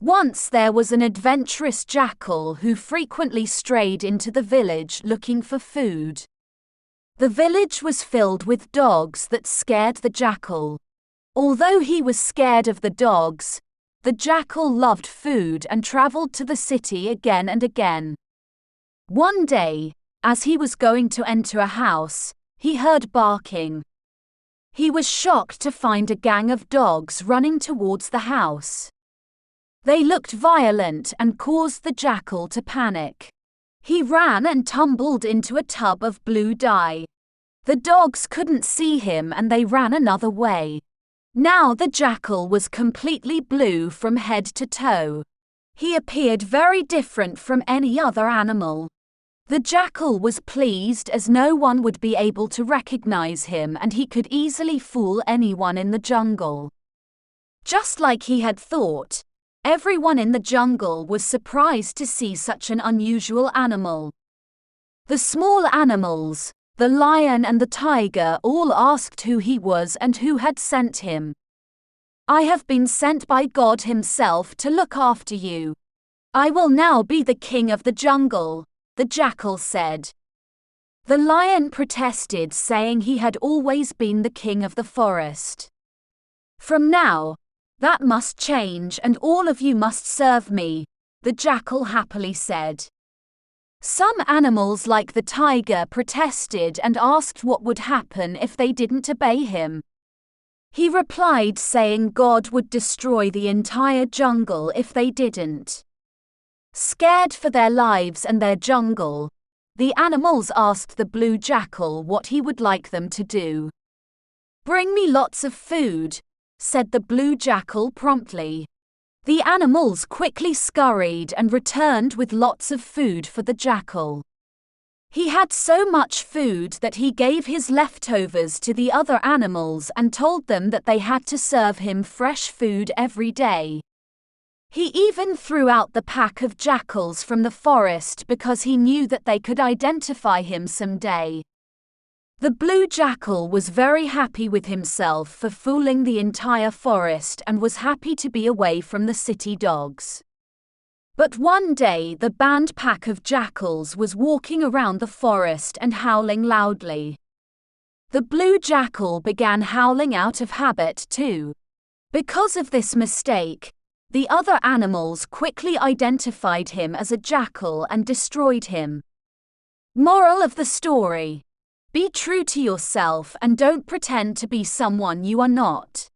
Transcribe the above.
Once there was an adventurous jackal who frequently strayed into the village looking for food. The village was filled with dogs that scared the jackal. Although he was scared of the dogs, the jackal loved food and traveled to the city again and again. One day, as he was going to enter a house, he heard barking. He was shocked to find a gang of dogs running towards the house. They looked violent and caused the jackal to panic. He ran and tumbled into a tub of blue dye. The dogs couldn't see him and they ran another way. Now the jackal was completely blue from head to toe. He appeared very different from any other animal. The jackal was pleased as no one would be able to recognize him and he could easily fool anyone in the jungle. Just like he had thought, everyone in the jungle was surprised to see such an unusual animal. The small animals, the lion and the tiger, all asked who he was and who had sent him. "I have been sent by God himself to look after you. I will now be the king of the jungle," the jackal said. The lion protested, saying he had always been the king of the forest. "From now, that must change and all of you must serve me," the jackal happily said. Some animals like the tiger protested and asked what would happen if they didn't obey him. He replied saying God would destroy the entire jungle if they didn't. Scared for their lives and their jungle, the animals asked the blue jackal what he would like them to do. "Bring me lots of food," said the blue jackal promptly. The animals quickly scurried and returned with lots of food for the jackal. He had so much food that he gave his leftovers to the other animals and told them that they had to serve him fresh food every day. He even threw out the pack of jackals from the forest because he knew that they could identify him someday. The blue jackal was very happy with himself for fooling the entire forest and was happy to be away from the city dogs. But one day the band pack of jackals was walking around the forest and howling loudly. The blue jackal began howling out of habit too. Because of this mistake, the other animals quickly identified him as a jackal and destroyed him. Moral of the story: be true to yourself and don't pretend to be someone you are not.